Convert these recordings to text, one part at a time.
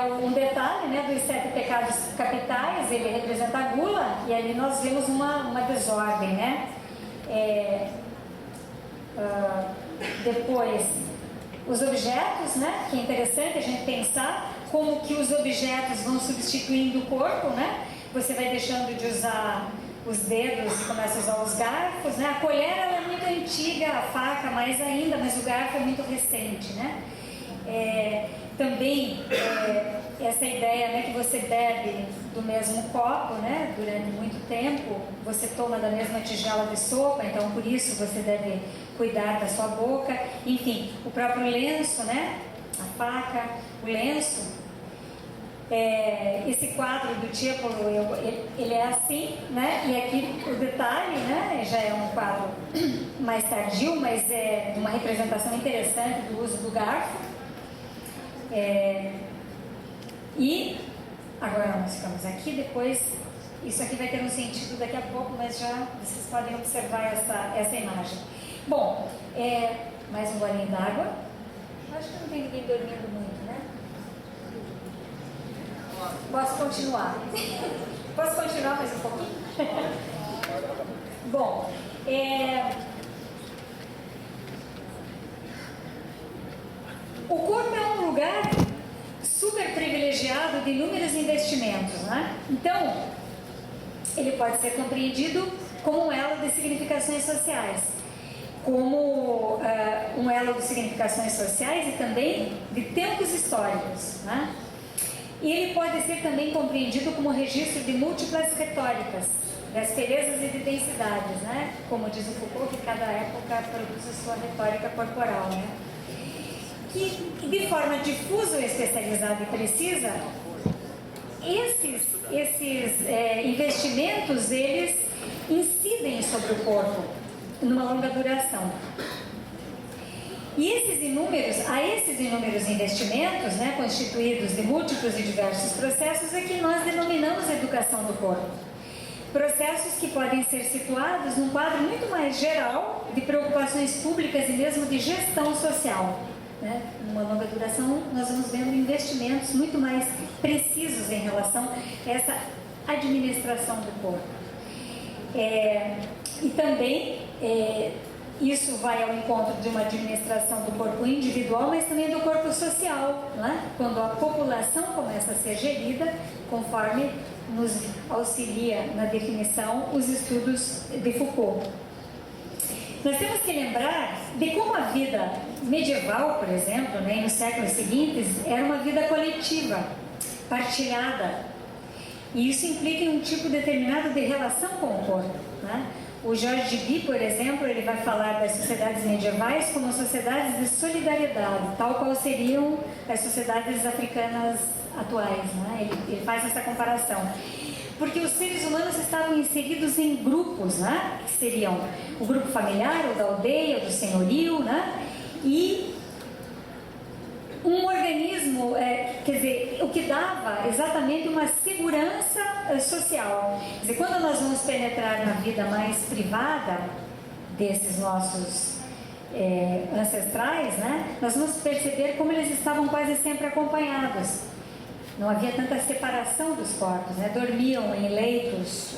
um detalhe, né, dos 7 pecados capitais, ele representa a gula, e ali nós vemos uma desordem, né? Depois, os objetos, né, que é interessante a gente pensar como que os objetos vão substituindo o corpo, né? Você vai deixando de usar os dedos e começa a usar os garfos, né? A colher ela é muito antiga, a faca mais ainda, mas o garfo é muito recente, né? Também essa ideia, né, que você bebe do mesmo copo, né, durante muito tempo, você toma da mesma tigela de sopa, então por isso você deve cuidar da sua boca. Enfim, o próprio lenço, né, a faca, o lenço, esse quadro do Tiepolo, ele é assim, né, e aqui o detalhe, né, já é um quadro mais tardio, mas é uma representação interessante do uso do garfo. E agora nós ficamos aqui, depois isso aqui vai ter um sentido daqui a pouco, mas já vocês podem observar essa imagem. Bom, mais um golinho d'água. Acho que não tem ninguém dormindo muito, né? Posso continuar? Posso continuar mais um pouquinho? Bom, o corpo é um lugar super privilegiado de inúmeros investimentos, né? Então, ele pode ser compreendido como um elo de significações sociais, como um elo de significações sociais e também de tempos históricos, né? E ele pode ser também compreendido como registro de múltiplas retóricas, de asperezas e de densidades, né? Como diz o Foucault, que cada época produz a sua retórica corporal, né? Que de forma difusa, especializada e precisa, esses investimentos, eles incidem sobre o corpo numa longa duração. E a esses inúmeros investimentos, né, constituídos de múltiplos e diversos processos, é que nós denominamos educação do corpo. Processos que podem ser situados num quadro muito mais geral de preocupações públicas e mesmo de gestão social. Né? Numa longa duração, nós vamos vendo investimentos muito mais precisos em relação a essa administração do corpo. E também isso vai ao encontro de uma administração do corpo individual, mas também do corpo social, né? Quando a população começa a ser gerida, conforme nos auxilia na definição os estudos de Foucault. Nós temos que lembrar de como a vida medieval, por exemplo, né, nos séculos seguintes, era uma vida coletiva, partilhada. E isso implica em um tipo determinado de relação com o corpo, né? O George Deby, por exemplo, ele vai falar das sociedades medievais como sociedades de solidariedade, tal qual seriam as sociedades africanas atuais, né? Ele faz essa comparação. Porque os seres humanos estavam inseridos em grupos, né? Que seriam o grupo familiar, o da aldeia, o do senhorio, né? E um organismo, quer dizer, o que dava exatamente uma segurança social. Quer dizer, quando nós vamos penetrar na vida mais privada desses nossos ancestrais, né? Nós vamos perceber como eles estavam quase sempre acompanhados. Não havia tanta separação dos corpos, né? Dormiam em leitos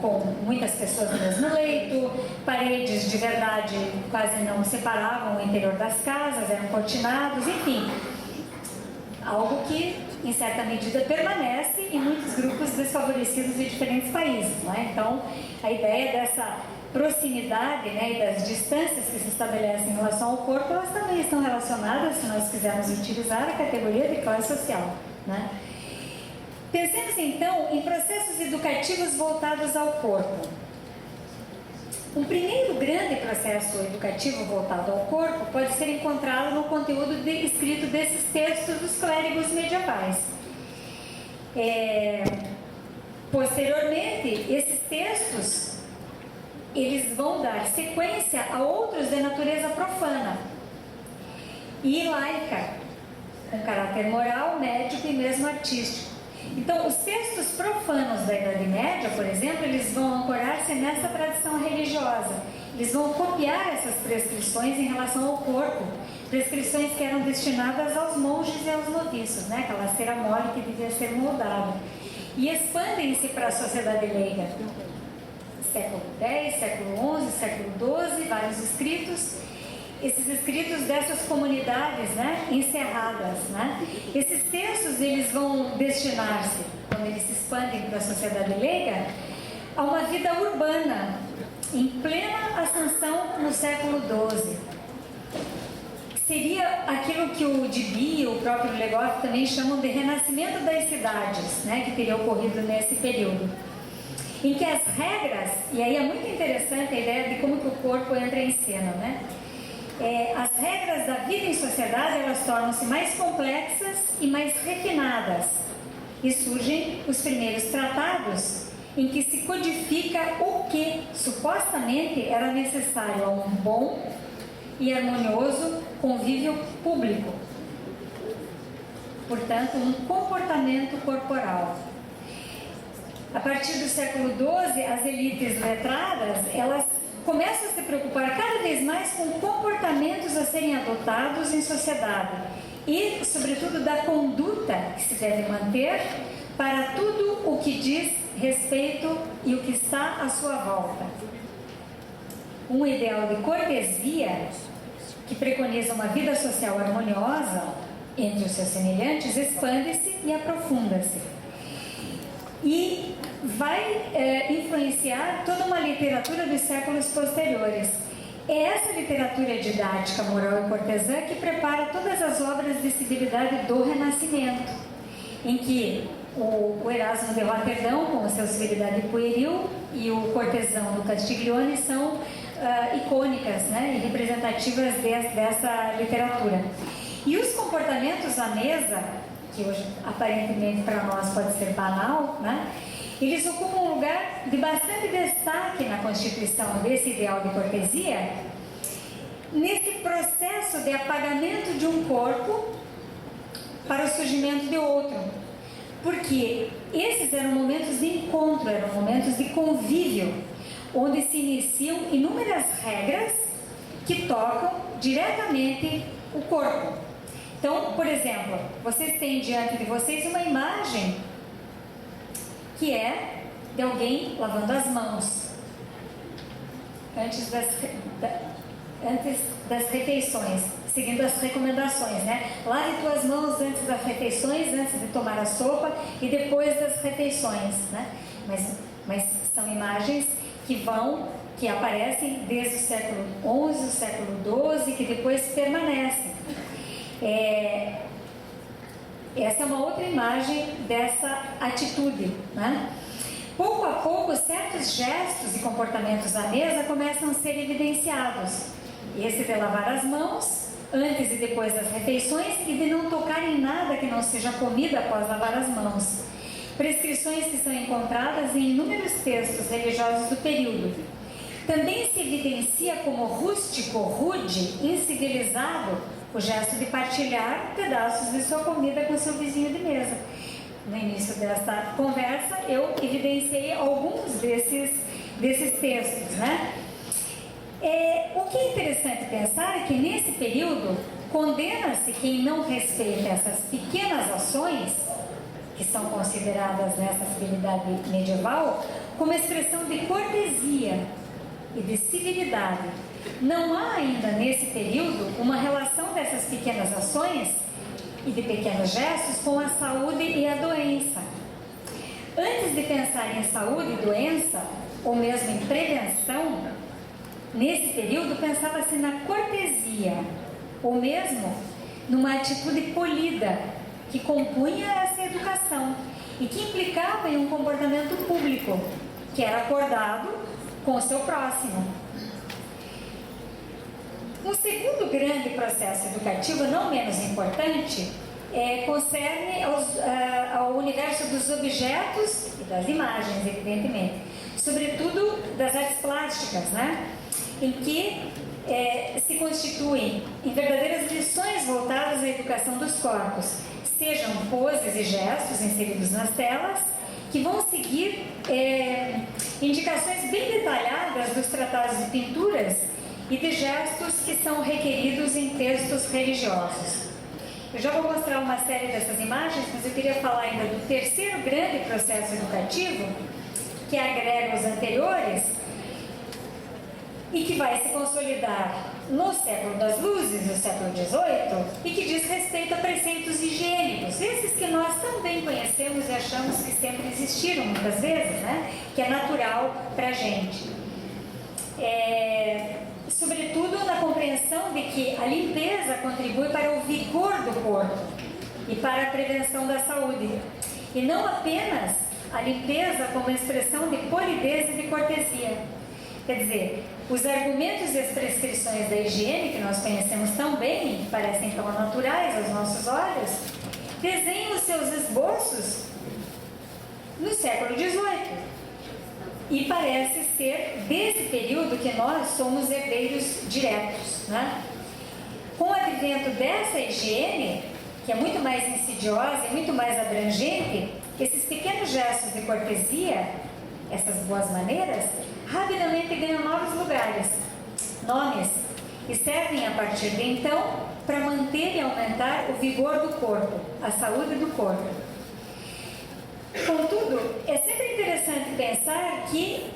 com muitas pessoas no mesmo leito, paredes de verdade quase não separavam o interior das casas, eram cortinados, enfim, algo que em certa medida permanece em muitos grupos desfavorecidos de diferentes países, né? Então, a ideia dessa proximidade, né, e das distâncias que se estabelecem em relação ao corpo, elas também estão relacionadas, se nós quisermos utilizar a categoria de classe social, né? Pensemos então em processos educativos voltados ao corpo. Um primeiro grande processo educativo voltado ao corpo pode ser encontrado no conteúdo escrito desses textos dos clérigos medievais. Posteriormente, esses textos eles vão dar sequência a outros de natureza profana e laica, com caráter moral, médico e mesmo artístico. Então, os textos profanos da Idade Média, por exemplo, eles vão ancorar-se nessa tradição religiosa. Eles vão copiar essas prescrições em relação ao corpo, prescrições que eram destinadas aos monges e aos noviços, né? Aquela cera mole que devia ser moldada. E expandem-se para a sociedade leiga. Século X, século XI, século XII, vários escritos. Esses escritos dessas comunidades, né, encerradas, né? Esses textos, eles vão destinar-se, quando eles se expandem para a sociedade leiga, a uma vida urbana, em plena ascensão no século XII. Seria aquilo que o Dibye e o próprio Legoff também chamam de renascimento das cidades, né, que teria ocorrido nesse período. Em que as regras, e aí é muito interessante a ideia de como que o corpo entra em cena, né? As regras da vida em sociedade, elas tornam-se mais complexas e mais refinadas. E surgem os primeiros tratados em que se codifica o que supostamente era necessário a um bom e harmonioso convívio público. Portanto, um comportamento corporal. A partir do século XII, as elites letradas, elas começam a se preocupar cada vez mais com comportamentos a serem adotados em sociedade e, sobretudo, da conduta que se deve manter para tudo o que diz respeito e o que está à sua volta. Um ideal de cortesia que preconiza uma vida social harmoniosa entre os seus semelhantes expande-se e aprofunda-se. E vai influenciar toda uma literatura dos séculos posteriores. É essa literatura didática, moral e cortesã que prepara todas as obras de civilidade do Renascimento, em que o Erasmo de Roterdão, com a sua civilidade pueril, e o cortesão do Castiglione são icônicas, né, e representativas dessa literatura. E os comportamentos à mesa, que hoje aparentemente para nós pode ser banal, né, eles ocupam um lugar de bastante destaque na constituição desse ideal de cortesia, nesse processo de apagamento de um corpo para o surgimento de outro. Porque esses eram momentos de encontro, eram momentos de convívio, onde se iniciam inúmeras regras que tocam diretamente o corpo. Então, por exemplo, vocês têm diante de vocês uma imagem que é de alguém lavando as mãos antes das refeições, seguindo as recomendações, né? Lave tuas mãos antes das refeições, antes de tomar a sopa e depois das refeições, né? Mas são imagens que aparecem desde o século XI, o século XII, que depois permanecem. Essa é uma outra imagem dessa atitude, né? Pouco a pouco, certos gestos e comportamentos à mesa começam a ser evidenciados. Esse de lavar as mãos antes e depois das refeições e de não tocar em nada que não seja comida após lavar as mãos. Prescrições que são encontradas em inúmeros textos religiosos do período. Também se evidencia como rústico, rude, incivilizado, o gesto de partilhar pedaços de sua comida com seu vizinho de mesa. No início desta conversa, eu evidenciei alguns desses textos, né? O que é interessante pensar é que nesse período condena-se quem não respeita essas pequenas ações, que são consideradas nessa civilidade medieval, como expressão de cortesia e de civilidade. Não há ainda nesse período uma relação dessas pequenas ações e de pequenos gestos com a saúde e a doença. Antes de pensar em saúde e doença, ou mesmo em prevenção, nesse período pensava-se na cortesia, ou mesmo numa atitude polida que compunha essa educação e que implicava em um comportamento público, que era acordado com o seu próximo. Um segundo grande processo educativo, não menos importante, concerne ao universo dos objetos e das imagens, evidentemente, sobretudo das artes plásticas, né? Em que se constituem em verdadeiras lições voltadas à educação dos corpos, sejam poses e gestos inseridos nas telas, que vão seguir indicações bem detalhadas dos tratados de pinturas e de gestos que são requeridos em textos religiosos. Eu já vou mostrar uma série dessas imagens, mas eu queria falar ainda do terceiro grande processo educativo, que agrega os anteriores e que vai se consolidar no século das luzes, no século XVIII, e que diz respeito a preceitos higiênicos, esses que nós também conhecemos e achamos que sempre existiram muitas vezes, né? Que é natural para a gente. Sobretudo na compreensão de que a limpeza contribui para o vigor do corpo e para a prevenção da saúde, e não apenas a limpeza como expressão de polidez e de cortesia. Quer dizer, os argumentos e as prescrições da higiene, que nós conhecemos tão bem, que parecem tão naturais aos nossos olhos, desenham os seus esboços no século XVIII. E parece ser desse período que nós somos herdeiros diretos, né? Com o advento dessa higiene, que é muito mais insidiosa e muito mais abrangente, esses pequenos gestos de cortesia, essas boas maneiras, rapidamente ganham novos lugares, nomes, e servem a partir de então para manter e aumentar o vigor do corpo, a saúde do corpo. Contudo, é sempre interessante pensar que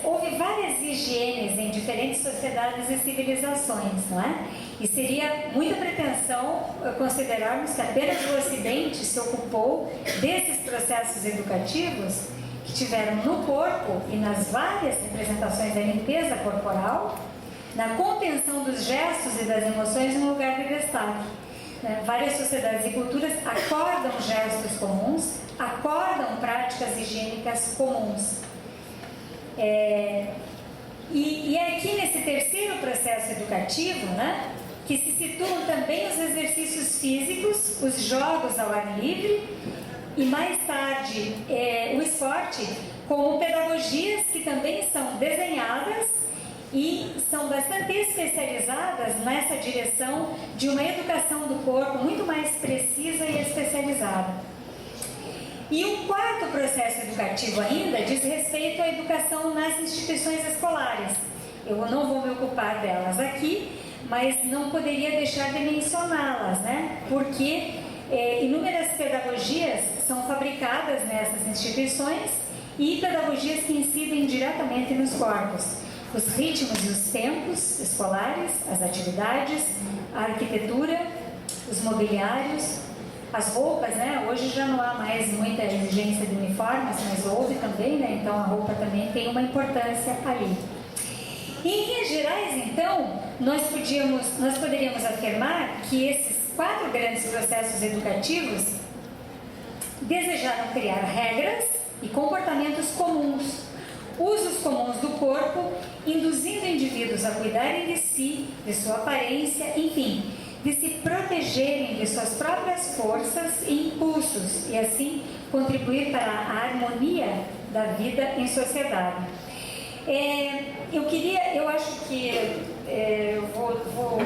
houve várias higienes em diferentes sociedades e civilizações, não é? E seria muita pretensão considerarmos que apenas o Ocidente se ocupou desses processos educativos que tiveram no corpo e nas várias representações da limpeza corporal, na contenção dos gestos e das emoções um lugar de destaque. Várias sociedades e culturas acordam gestos comuns, acordam práticas higiênicas comuns. E é aqui nesse terceiro processo educativo, né, que se situam também os exercícios físicos, os jogos ao ar livre e mais tarde o esporte, como pedagogias que também são desenhadas e são bastante especializadas nessa direção de uma educação do corpo muito mais precisa e especializada. E um quarto processo educativo ainda diz respeito à educação nas instituições escolares. Eu não vou me ocupar delas aqui, mas não poderia deixar de mencioná-las, né? Porque inúmeras pedagogias são fabricadas nessas instituições e pedagogias que incidem diretamente nos corpos. Os ritmos e os tempos escolares, as atividades, a arquitetura, os mobiliários, as roupas, né? Hoje já não há mais muita exigência de uniformes, mas houve também, né? Então a roupa também tem uma importância ali. E, em linhas gerais, então, nós poderíamos afirmar que esses 4 grandes processos educativos desejaram criar regras e comportamentos comuns, usos comuns do corpo, induzindo indivíduos a cuidarem de si, de sua aparência, enfim, de se protegerem de suas próprias forças e impulsos e assim contribuir para a harmonia da vida em sociedade. Eu acho que eu vou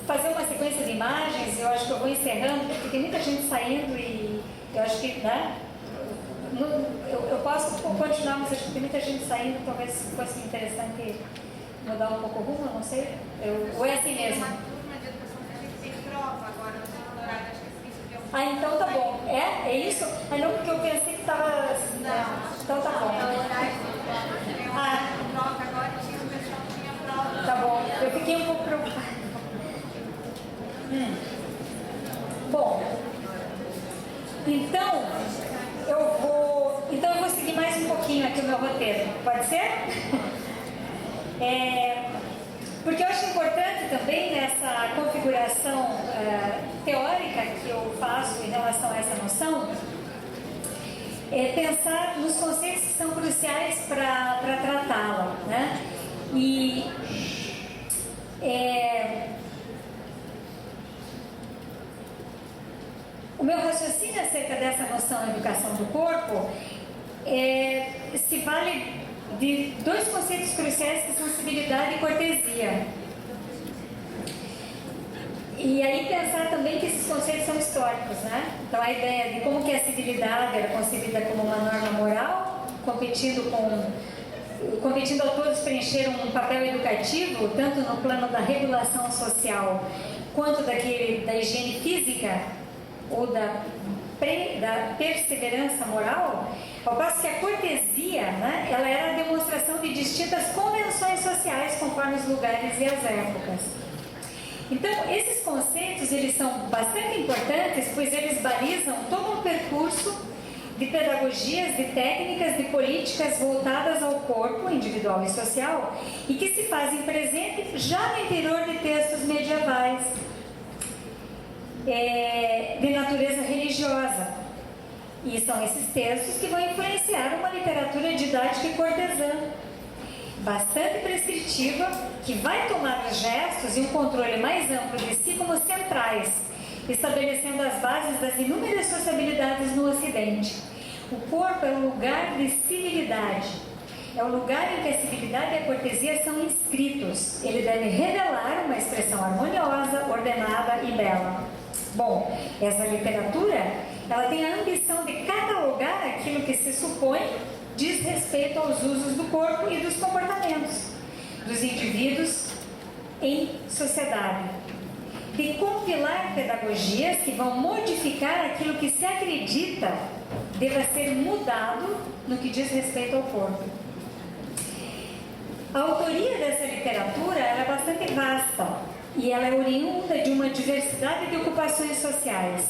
fazer uma sequência de imagens. Eu acho que eu vou encerrando, porque tem muita gente saindo e eu acho que, né? Eu posso continuar, mas acho que tem muita gente saindo, talvez fosse interessante mudar um pouco o rumo, eu não sei. Ou é assim mesmo? Ah, então tá bom. É isso? Ah, não, porque eu pensei que estava... Não. Então tá bom. Agora tinha o pessoal que tinha prova. Tá bom. Eu fiquei um pouco preocupada. Bom, então eu vou seguir mais um pouquinho aqui o meu roteiro. Pode ser? Porque eu acho importante também nessa configuração teórica que eu faço em relação a essa noção, pensar nos conceitos que são cruciais para tratá-la, né? E o meu raciocínio acerca dessa noção de educação do corpo se vale de 2 conceitos cruciais que são civilidade e cortesia. E aí pensar também que esses conceitos são históricos, né? Então a ideia de como que a civilidade era concebida como uma norma moral, competindo autores preencheram um papel educativo, tanto no plano da regulação social, quanto da higiene física, ou da perseverança moral, ao passo que a cortesia, né, ela era a demonstração de distintas convenções sociais, conforme os lugares e as épocas. Então, esses conceitos, eles são bastante importantes, pois eles balizam todo um percurso de pedagogias, de técnicas, de políticas voltadas ao corpo individual e social e que se fazem presente já no interior de textos medievais de natureza religiosa. E são esses textos que vão influenciar uma literatura didática e cortesã, bastante prescritiva, que vai tomar os gestos e um controle mais amplo de si como centrais, estabelecendo as bases das inúmeras sociabilidades no Ocidente. O corpo é um lugar de civilidade, é o lugar em que a civilidade e a cortesia são inscritos. Ele deve revelar uma expressão harmoniosa, ordenada e bela. Bom, essa literatura, ela tem a ambição de catalogar aquilo que se supõe diz respeito aos usos do corpo e dos comportamentos dos indivíduos em sociedade, de compilar pedagogias que vão modificar aquilo que se acredita deva ser mudado no que diz respeito ao corpo. A autoria dessa literatura é bastante vasta e ela é oriunda de uma diversidade de ocupações sociais: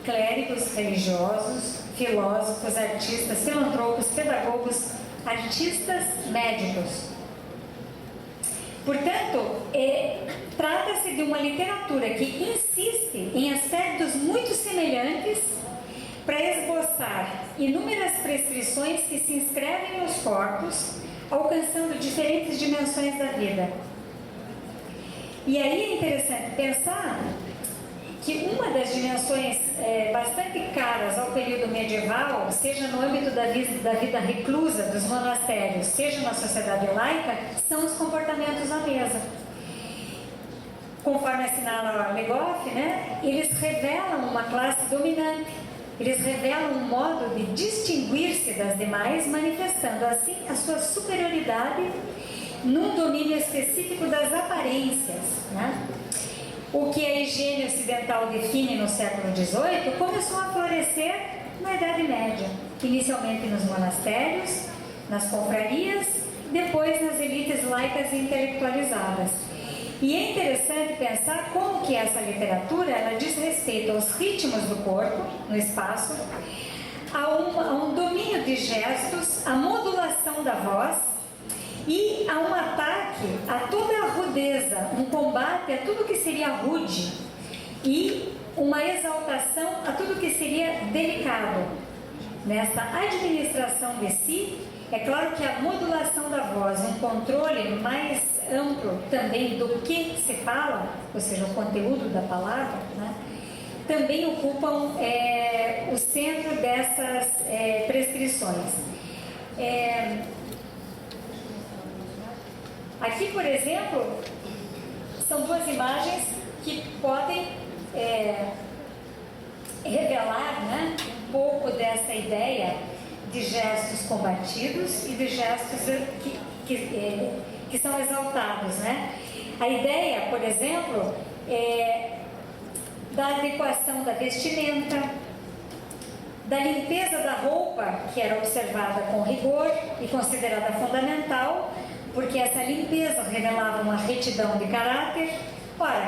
clérigos, religiosos, filósofos, artistas, filantropos, pedagogos, artistas, médicos. Portanto, trata-se de uma literatura que insiste em aspectos muito semelhantes para esboçar inúmeras prescrições que se inscrevem nos corpos, alcançando diferentes dimensões da vida. E aí é interessante pensar que uma das dimensões bastante caras ao período medieval, seja no âmbito da vida reclusa dos monastérios, seja na sociedade laica, são os comportamentos à mesa. Conforme assinala Le Goff, né, eles revelam uma classe dominante, eles revelam um modo de distinguir-se das demais, manifestando assim a sua superioridade num domínio específico das aparências, né? O que a higiene ocidental define no século XVIII começou a florescer na Idade Média, inicialmente nos monastérios, nas confrarias, depois nas elites laicas e intelectualizadas. E é interessante pensar como que essa literatura ela diz respeito aos ritmos do corpo, no espaço, a um domínio de gestos, a modulação da voz e a um ataque a toda a rudeza, um combate a tudo que seria rude e uma exaltação a tudo que seria delicado. Nessa administração de si, é claro que a modulação da voz, um controle mais amplo também do que se fala, ou seja, o conteúdo da palavra, né, também ocupam o centro dessas prescrições. Aqui, por exemplo, são duas imagens que podem revelar, né, um pouco dessa ideia de gestos combatidos e de gestos que são exaltados, né? A ideia, por exemplo, da adequação da vestimenta, da limpeza da roupa, que era observada com rigor e considerada fundamental, porque essa limpeza revelava uma retidão de caráter. Ora,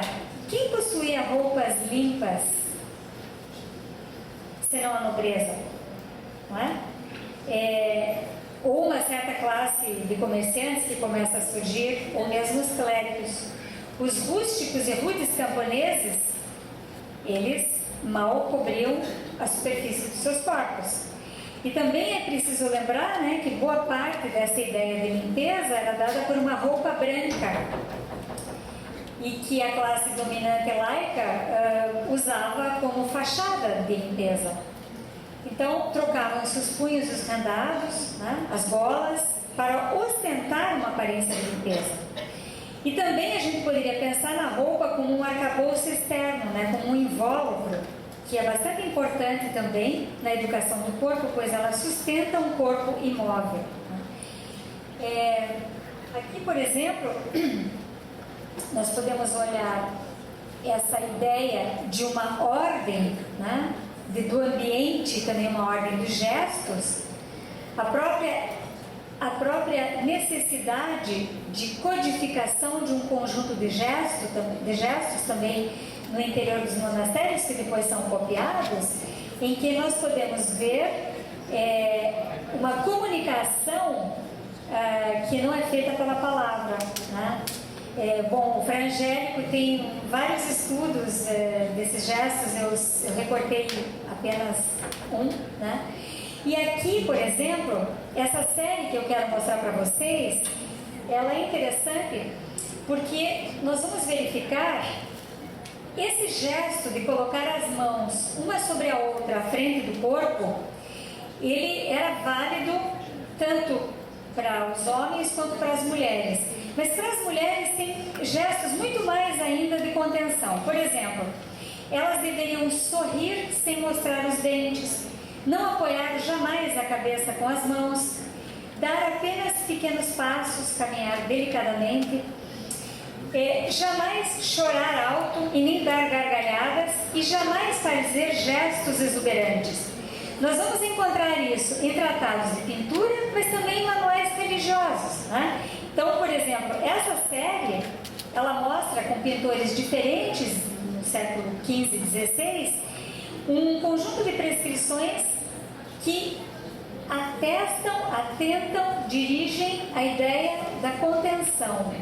quem possuía roupas limpas, senão a nobreza? Não é? Ou uma certa classe de comerciantes que começa a surgir, ou mesmo os clérigos. Os rústicos e rudes camponeses, eles mal cobriam a superfície dos seus corpos. E também é preciso lembrar, né, que boa parte dessa ideia de limpeza era dada por uma roupa branca e que a classe dominante laica usava como fachada de limpeza. Então, trocavam-se os punhos e os rendados, né, as golas, para ostentar uma aparência de limpeza. E também a gente poderia pensar na roupa como um arcabouço externo, né? Como um invólucro, que é bastante importante também na educação do corpo, pois ela sustenta um corpo imóvel. Aqui, por exemplo, nós podemos olhar essa ideia de uma ordem, né? Do ambiente, também uma ordem dos gestos, a própria necessidade de codificação de um conjunto de gestos também no interior dos monastérios, que depois são copiados, em que nós podemos ver uma comunicação que não é feita pela palavra, né? Bom, o Frangélico tem vários estudos desses gestos, eu recortei apenas um, né? E aqui, por exemplo, essa série que eu quero mostrar para vocês, ela é interessante porque nós vamos verificar esse gesto de colocar as mãos uma sobre a outra à frente do corpo, ele era válido tanto para os homens quanto para as mulheres. Mas para as mulheres tem gestos muito mais ainda de contenção. Por exemplo, elas deveriam sorrir sem mostrar os dentes, não apoiar jamais a cabeça com as mãos, dar apenas pequenos passos, caminhar delicadamente, jamais chorar alto e nem dar gargalhadas e jamais fazer gestos exuberantes. Nós vamos encontrar isso em tratados de pintura, mas também em manuais religiosos, né? Então, por exemplo, essa série, ela mostra com pintores diferentes no século XV e XVI, um conjunto de prescrições que atentam, dirigem a ideia da contenção.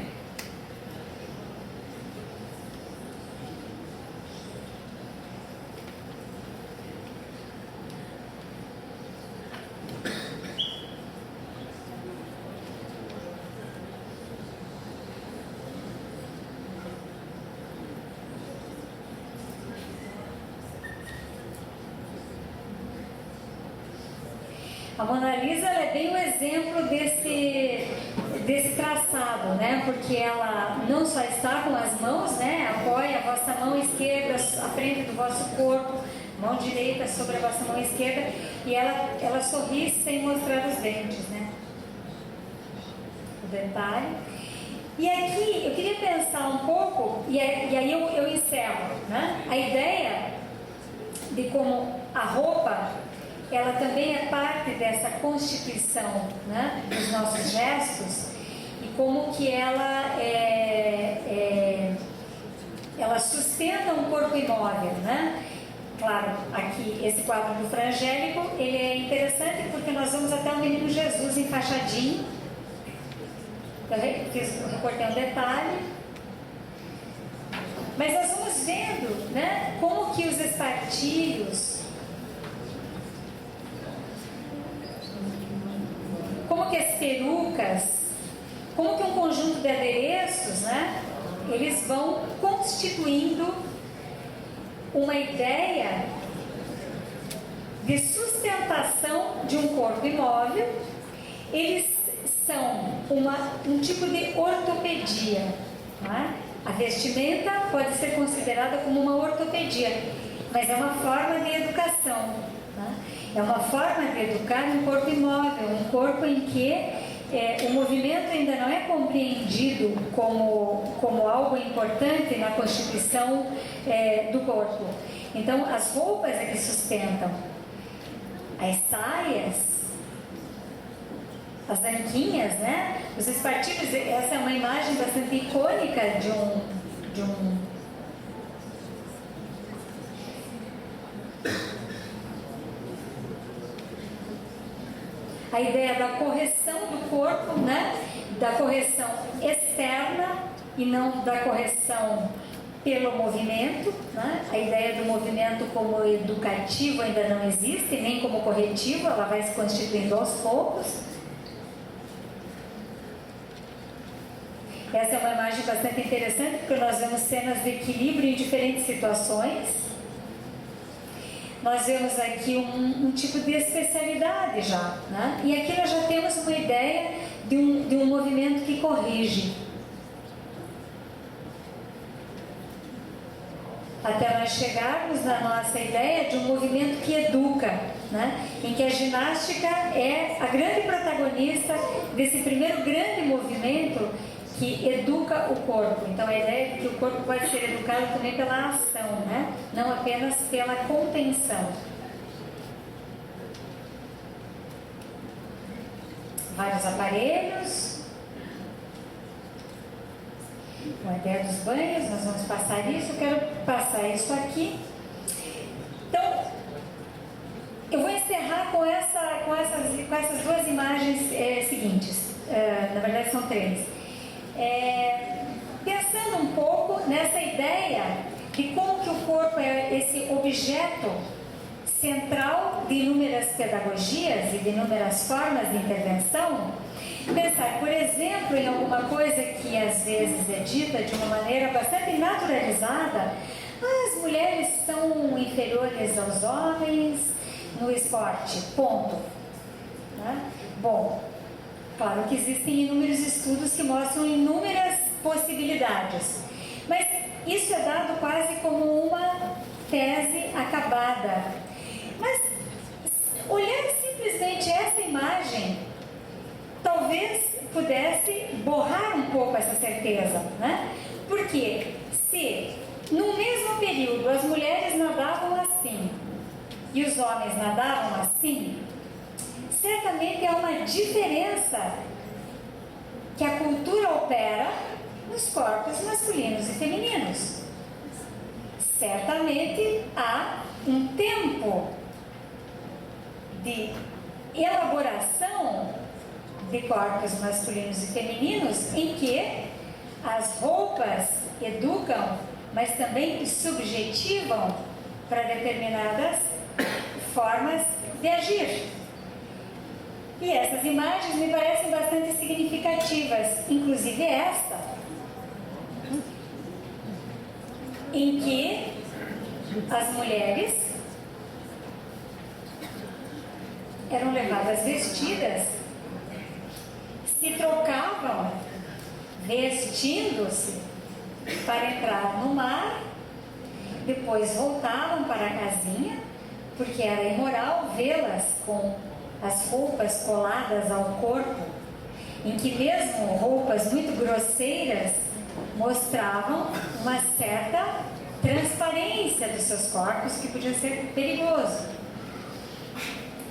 A Mona Lisa é bem um exemplo desse traçado, né? Porque ela não só está com as mãos, né? Apoia a vossa mão esquerda à frente do vosso corpo, mão direita sobre a vossa mão esquerda, e ela sorri sem mostrar os dentes, né? O detalhe. E aqui eu queria pensar um pouco, e aí eu encerro, né? A ideia de como a roupa, ela também é parte dessa constituição, né, dos nossos gestos, e como que ela sustenta um corpo imóvel, né? Claro, aqui esse quadro do Frangélico, ele é interessante porque nós vamos até o Menino Jesus enfaixadinho. Eu recortei um detalhe, mas nós vamos vendo, né, como que os espartilhos, como que as perucas, como que um conjunto de adereços, né, eles vão constituindo uma ideia de sustentação de um corpo imóvel. Eles são um tipo de ortopedia, né? A vestimenta pode ser considerada como uma ortopedia, mas é uma forma de educação, né? É uma forma de educar um corpo imóvel, um corpo em que o movimento ainda não é compreendido como algo importante na constituição do corpo. Então, as roupas é que sustentam. As saias, as anquinhas, né? Os espartilhos, essa é uma imagem bastante icônica de um a ideia da correção do corpo, né? Da correção externa e não da correção pelo movimento, né? A ideia do movimento como educativo ainda não existe, nem como corretivo, ela vai se constituindo aos poucos. Essa é uma imagem bastante interessante, porque nós vemos cenas de equilíbrio em diferentes situações. Nós vemos aqui um tipo de especialidade já, né? E aqui nós já temos uma ideia de um movimento que corrige. até nós chegarmos na nossa ideia de um movimento que educa, né? Em que a ginástica é a grande protagonista desse primeiro grande movimento que educa o corpo. Então, a ideia é que o corpo pode ser educado também pela ação, né? Não apenas pela contenção. Vários aparelhos. A ideia dos banhos, nós vamos passar isso. Eu quero passar isso aqui. Então, eu vou encerrar com essas duas imagens seguintes. Na verdade, são três. Pensando um pouco nessa ideia de como que o corpo é esse objeto central de inúmeras pedagogias e de inúmeras formas de intervenção, pensar, por exemplo, em alguma coisa que às vezes é dita de uma maneira bastante naturalizada: as mulheres são inferiores aos homens no esporte, ponto. Né? Bom, claro que existem inúmeros estudos que mostram inúmeras possibilidades, mas isso é dado quase como uma tese acabada. Mas, olhando simplesmente essa imagem, talvez pudesse borrar um pouco essa certeza, né? Porque se no mesmo período as mulheres nadavam assim e os homens nadavam assim, certamente há uma diferença que a cultura opera nos corpos masculinos e femininos. Certamente há um tempo de elaboração de corpos masculinos e femininos em que as roupas educam, mas também subjetivam para determinadas formas de agir. E essas imagens me parecem bastante significativas, inclusive esta, em que as mulheres eram levadas vestidas, se trocavam vestindo-se para entrar no mar, depois voltavam para a casinha, porque era imoral vê-las com as roupas coladas ao corpo, em que mesmo roupas muito grosseiras mostravam uma certa transparência dos seus corpos, que podia ser perigoso.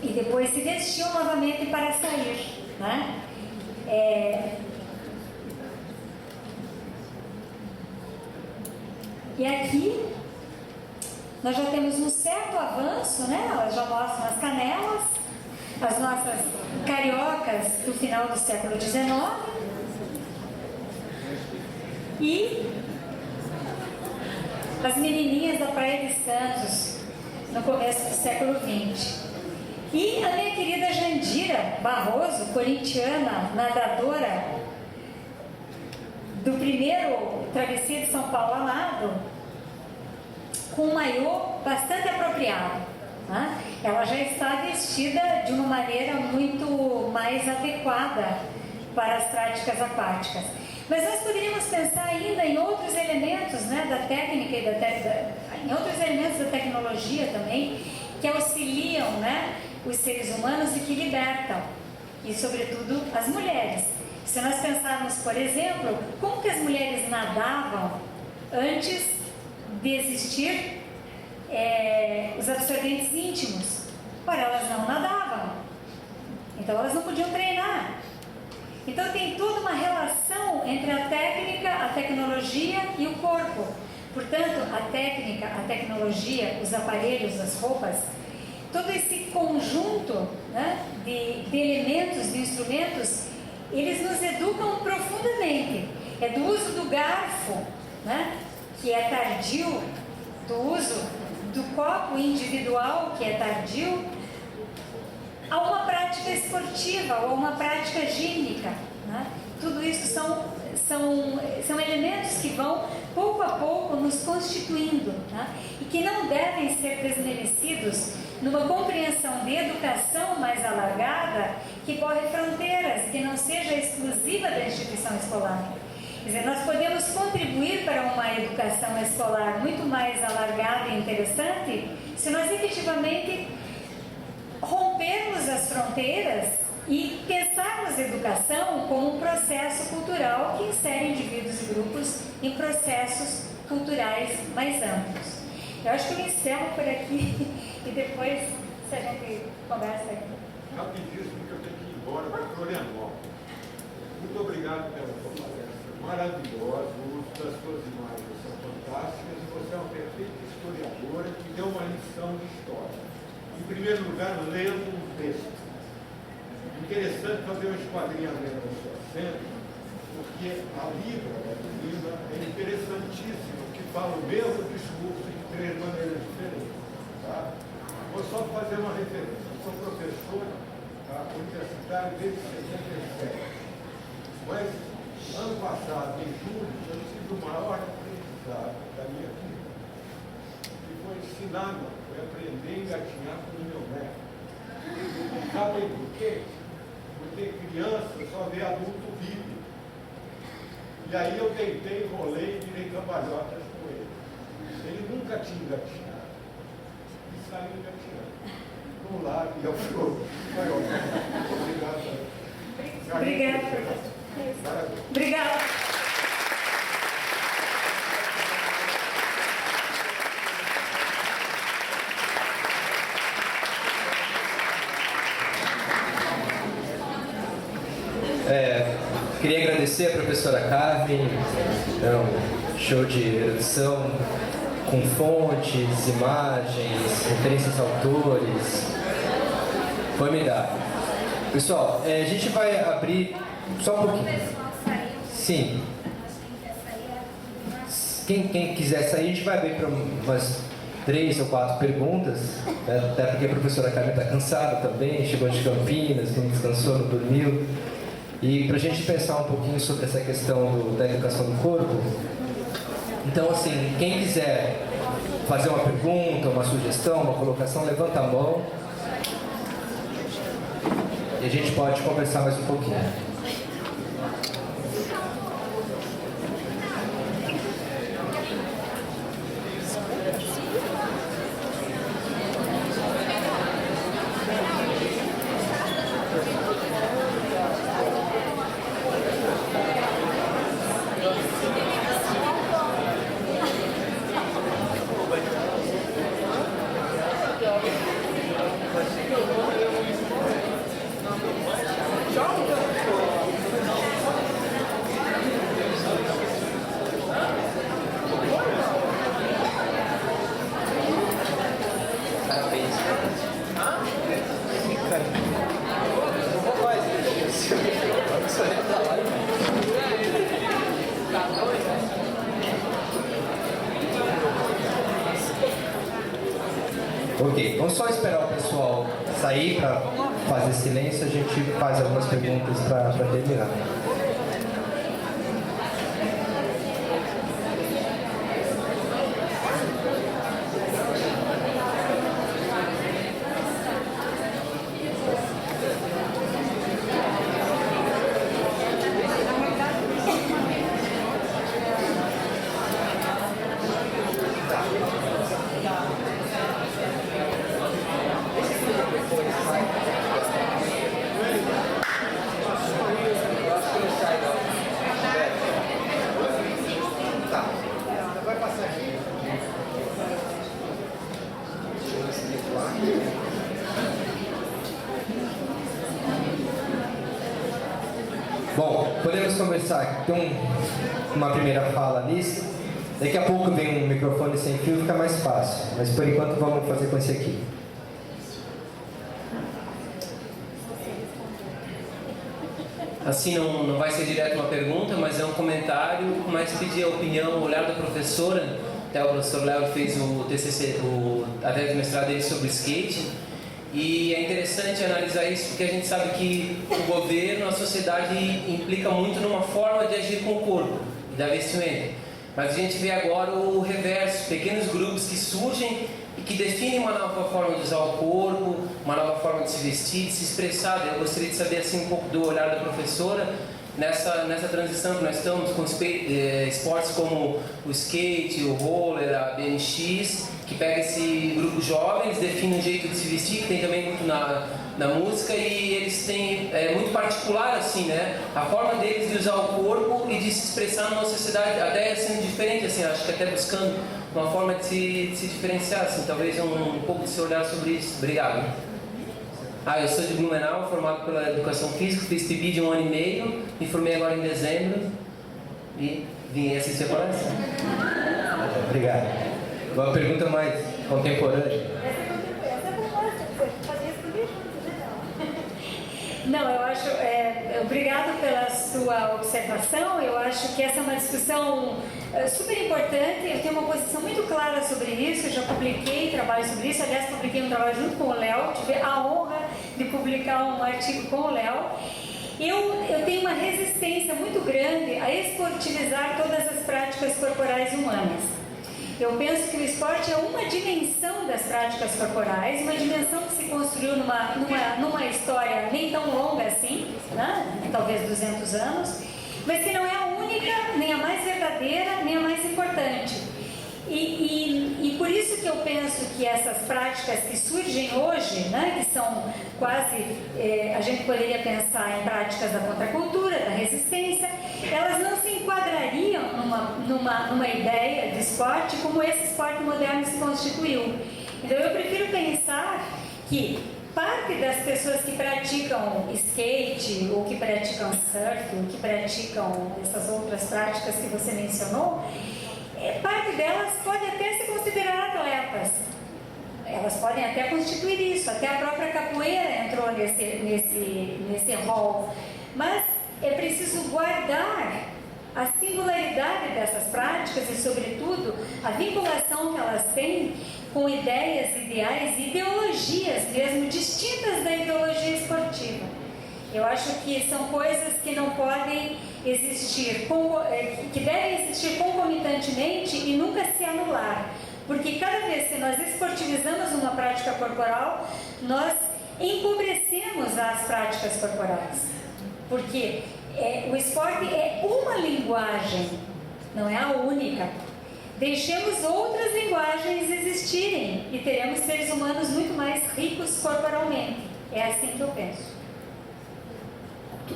E depois se vestiam novamente para sair, né? E aqui nós já temos um certo avanço, né? Elas já mostram as canelas, as nossas cariocas do final do século XIX e as menininhas da Praia de Santos no começo do século XX. E a minha querida Jandira Barroso, corintiana, nadadora do primeiro Travessia de São Paulo a nado, com um maiô bastante apropriado. Né? Ela já está vestida de uma maneira muito mais adequada para as práticas aquáticas. Mas nós poderíamos pensar ainda em outros elementos, né, da técnica e em outros elementos da tecnologia também, que auxiliam, né, os seres humanos e que libertam, e sobretudo as mulheres. Se nós pensarmos, por exemplo, como que as mulheres nadavam antes de existir os absorventes íntimos? Ora, elas não nadavam, então elas não podiam treinar. Então tem toda uma relação entre a técnica, a tecnologia e o corpo. Portanto, a técnica, a tecnologia, os aparelhos, as roupas, todo esse conjunto, né, de elementos, de instrumentos, eles nos educam profundamente. É do uso do garfo, né, que é tardio, do uso do copo individual, que é tardio, a uma prática esportiva ou a uma prática gímica. Né? Tudo isso são elementos que vão, pouco a pouco, nos constituindo, né? E que não devem ser desmerecidos numa compreensão de educação mais alargada, que corre fronteiras, que não seja exclusiva da instituição escolar. Quer dizer, nós podemos contribuir para uma educação escolar muito mais alargada e interessante se nós efetivamente rompermos as fronteiras e pensarmos a educação como um processo cultural que insere indivíduos e grupos em processos culturais mais amplos. Eu acho que eu encerro por aqui e depois, se a gente conversa aqui. Rapidíssimo, que eu tenho que ir embora para Florianópolis. Muito obrigado pela sua palestra maravilhosa, o uso das suas imagens são fantásticas e você é uma perfeita historiadora que deu uma lição de história. Em primeiro lugar, lendo um texto. Interessante fazer um esquadrinhamento do seu centro, porque a Libra é interessantíssima, que fala o mesmo discurso de três maneiras diferentes. Tá? Vou só fazer uma referência. Eu sou professor universitário desde 67. Mas, ano passado, em julho, eu tive o maior aprendizado da minha vida. Que foi ensinar, foi aprender a engatinhar com o meu neto. Sabem por quê? Porque criança só vê adulto vivo. E aí eu tentei, enrolei e virei cambalhotas com ele. Ele nunca tinha engatinhado. E saiu engatinhando. Vamos lá, e eu fui. Obrigado. Obrigada, professor. Obrigada. Queria agradecer a professora Carmen, show de erudição com fontes, imagens, referências a autores, formidável. Pessoal, a gente vai abrir só um pouquinho. Sim. Quem quiser sair, a gente vai abrir para umas 3 ou 4 perguntas, né? Até porque a professora Carmen está cansada também, chegou de Campinas, não descansou, não dormiu. E para a gente pensar um pouquinho sobre essa questão da educação do corpo, então assim, quem quiser fazer uma pergunta, uma sugestão, uma colocação, levanta a mão e a gente pode conversar mais um pouquinho. Ok, vamos só esperar o pessoal sair para fazer silêncio, a gente faz algumas perguntas para terminar. Bom, podemos começar. Tem uma primeira fala ali. Daqui a pouco vem um microfone sem fio, fica mais fácil. Mas por enquanto vamos fazer com esse aqui. Assim, não vai ser direto uma pergunta, mas é um comentário, mas pedir a opinião, o olhar da professora. Até o professor Léo fez o TCC, a tese de mestrado dele sobre skate. E é interessante analisar isso porque a gente sabe que o governo, a sociedade implica muito numa forma de agir com o corpo e da vestimenta. Mas a gente vê agora o reverso, pequenos grupos que surgem e que definem uma nova forma de usar o corpo, uma nova forma de se vestir, de se expressar. Eu gostaria de saber assim, um pouco do olhar da professora, nessa transição que nós estamos com esportes como o skate, o roller, a BMX, que pega esse grupo jovens, define um jeito de se vestir, que tem também muito na música, e eles têm, muito particular assim, né? A forma deles de usar o corpo e de se expressar numa sociedade até sendo diferente, assim, acho que até buscando uma forma de se diferenciar, assim, talvez um pouco de se olhar sobre isso. Obrigado. Eu sou de Blumenau, formado pela Educação Física, fiz TB de 1 ano e meio, me formei agora em dezembro e vim assistir a palestra. Obrigado. Uma pergunta mais contemporânea. Não, eu acho, obrigado pela sua observação. Eu acho que essa é uma discussão super importante. Eu tenho uma posição muito clara sobre isso. Eu já publiquei trabalho sobre isso. Aliás, publiquei um trabalho junto com o Léo. Tive a honra de publicar um artigo com o Léo. Eu tenho uma resistência muito grande a esportivizar todas as práticas corporais humanas. Eu penso que o esporte é uma dimensão das práticas corporais, uma dimensão que se construiu numa história nem tão longa assim, né? Talvez 200 anos, mas que não é a única, nem a mais verdadeira, nem a mais importante. E por isso que eu penso que essas práticas que surgem hoje, né, que são quase, a gente poderia pensar em práticas da contracultura, da resistência, elas não se enquadrariam numa ideia de esporte como esse esporte moderno se constituiu. Então eu prefiro pensar que parte das pessoas que praticam skate, ou que praticam surf, ou que praticam essas outras práticas que você mencionou, parte delas pode até se considerar atletas. Elas podem até constituir isso. Até a própria capoeira entrou nesse rol. Mas é preciso guardar a singularidade dessas práticas e, sobretudo, a vinculação que elas têm com ideias, ideais e ideologias mesmo distintas da ideologia esportiva. Eu acho que são coisas que não podem existir, que devem existir concomitantemente e nunca se anular. Porque cada vez que nós esportivizamos uma prática corporal, nós empobrecemos as práticas corporais. Porque o esporte é uma linguagem, não é a única. Deixemos outras linguagens existirem e teremos seres humanos muito mais ricos corporalmente. É assim que eu penso.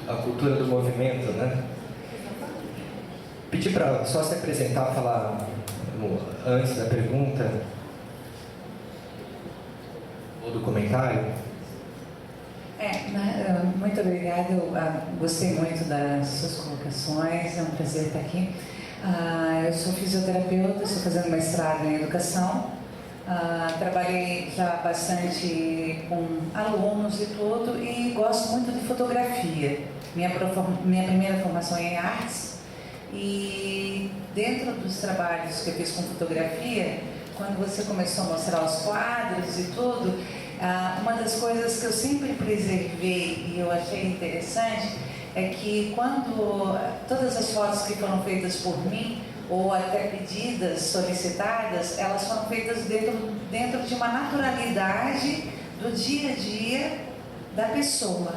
A cultura do movimento, né? Pedir para só se apresentar, falar antes da pergunta ou do comentário. Muito obrigada, eu gostei muito das suas colocações, é um prazer estar aqui. Eu sou fisioterapeuta, estou fazendo mestrado em educação, trabalhei já bastante com alunos e tudo, e gosto muito de fotografia. Minha primeira formação é em artes, e dentro dos trabalhos que eu fiz com fotografia, quando você começou a mostrar os quadros e tudo, uma das coisas que eu sempre preservei e eu achei interessante é que quando todas as fotos que foram feitas por mim, ou até pedidas, solicitadas, elas foram feitas dentro de uma naturalidade do dia a dia da pessoa.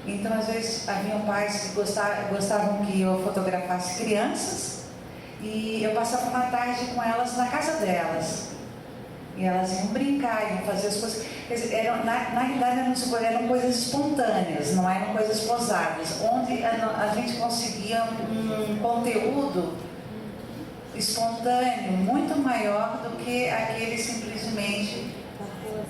Então, às vezes, haviam pais que gostavam que eu fotografasse crianças e eu passava uma tarde com elas na casa delas. E elas iam brincar, iam fazer as coisas. Na realidade, eram coisas espontâneas, não eram coisas posadas, onde a gente conseguia um conteúdo espontâneo muito maior do que aquele simplesmente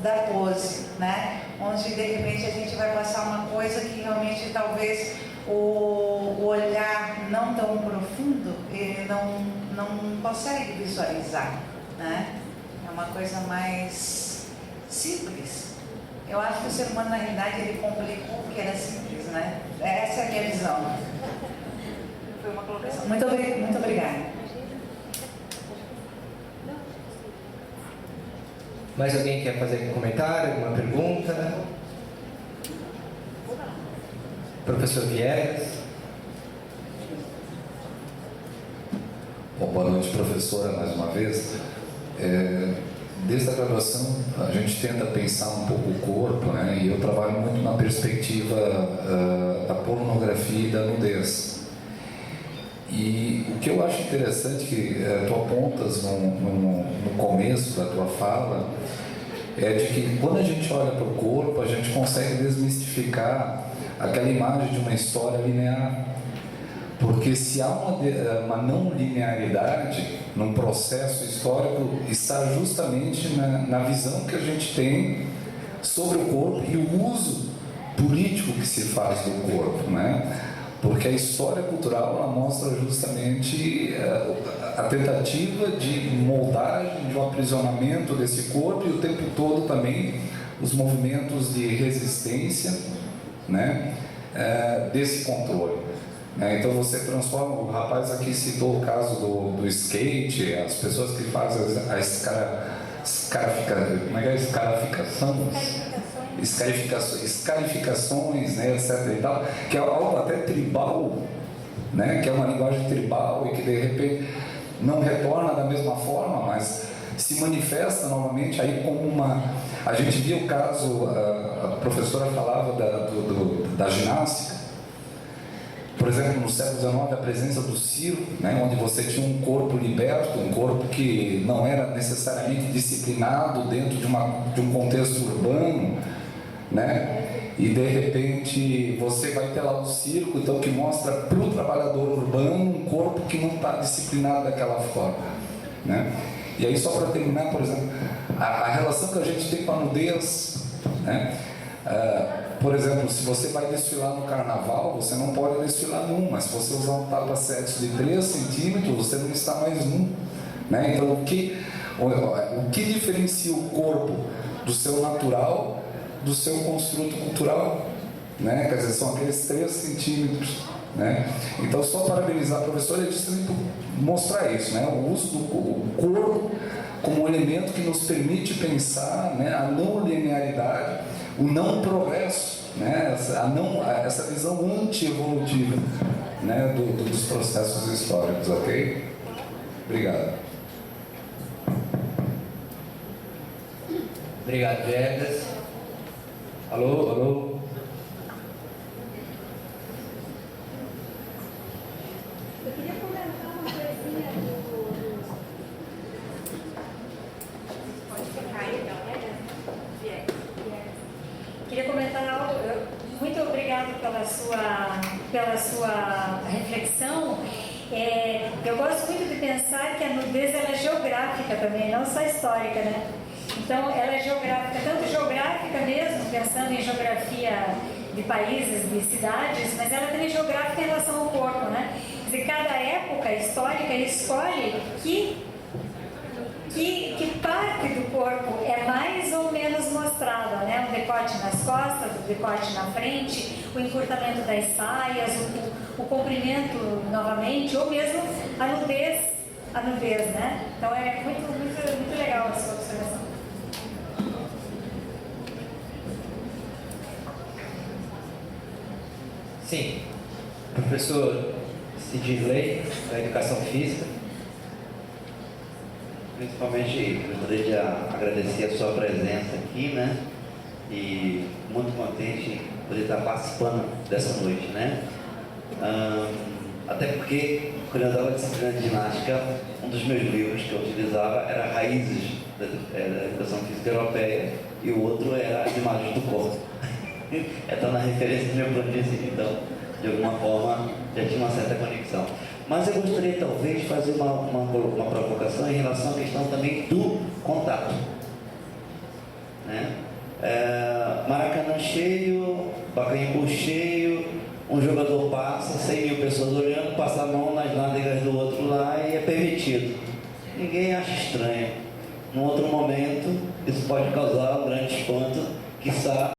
da pose, né? Onde de repente a gente vai passar uma coisa que realmente talvez o olhar não tão profundo ele não consegue visualizar, né? É uma coisa mais simples. Eu acho que o ser humano na realidade ele complicou o que era simples, né? Essa é a minha visão. Foi uma colocação. Muito obrigada. Mais alguém quer fazer algum comentário, alguma pergunta? Professor Viegas. Bom, boa noite, professora, mais uma vez. Desde a graduação, a gente tenta pensar um pouco o corpo, né? E eu trabalho muito na perspectiva da pornografia e da nudez. E o que eu acho interessante que tu apontas no começo da tua fala é de que quando a gente olha para o corpo, a gente consegue desmistificar aquela imagem de uma história linear. Porque se há uma não linearidade num processo histórico, está justamente na visão que a gente tem sobre o corpo e o uso político que se faz do corpo, né? Porque a história cultural ela mostra justamente a tentativa de moldagem, de um aprisionamento desse corpo e o tempo todo também os movimentos de resistência, né? Desse controle. Então você transforma, o rapaz aqui citou o caso do skate, as pessoas que fazem escarificações, né, etc. e tal, que é algo até tribal, né, que é uma linguagem tribal e que de repente não retorna da mesma forma, mas se manifesta novamente aí como uma... A gente viu o caso, a professora falava da ginástica. Por exemplo, no século XIX, a presença do circo, né, onde você tinha um corpo liberto, um corpo que não era necessariamente disciplinado dentro de um contexto urbano, né, e de repente você vai ter lá o circo, então, que mostra para o trabalhador urbano um corpo que não está disciplinado daquela forma, né. E aí, só para terminar, por exemplo, a relação que a gente tem com a nudez, né. Por exemplo, se você vai desfilar no carnaval, você não pode desfilar nu, mas se você usar um tapa-sexo de 3 centímetros, você não está mais nu, né? Então, o que diferencia o corpo do seu natural do seu construto cultural, né? Quer dizer, são aqueles 3 centímetros, né? Então, só parabenizar a professora e justamente mostrar isso, né? O uso do corpo como um elemento que nos permite pensar, né, a não linearidade, o não progresso, né, essa visão anti-evolutiva, né, dos processos históricos, ok? Obrigado. Obrigado, Viegas. Alô, alô. Eu queria comentar uma coisinha Pode ficar aí, então, né? Queria comentar algo. Muito obrigada pela sua reflexão. Eu gosto muito de pensar que a nudez ela é geográfica também, não só histórica, né? Então, ela é geográfica, tanto geográfica mesmo, pensando em geografia de países, de cidades, mas ela também é geográfica em relação ao corpo, né? Quer dizer, cada época histórica escolhe que parte do corpo é mais ou menos mostrada, né? O decote nas costas, o decote na frente, o encurtamento das saias, o comprimento novamente, ou mesmo a nudez, né? Então é muito legal a sua observação. Sim. Professor Sidney, da Educação Física. Principalmente, gostaria de agradecer a sua presença aqui, né? E muito contente por estar participando dessa noite, né? Até porque, quando eu dava disciplina de ginástica, um dos meus livros que eu utilizava era Raízes da Educação Física Europeia e o outro era As Imagens do Corpo. Então, na referência do meu plano de ensino, então, de alguma forma, já tinha uma certa conexão. Mas eu gostaria, talvez, de fazer uma provocação em relação à questão também do contato, né? Maracanã cheio, Pacaembu cheio, um jogador passa, 100 mil pessoas olhando, passa a mão nas nádegas do outro lá e é permitido. Ninguém acha estranho. Num outro momento, isso pode causar um grande espanto, quiçá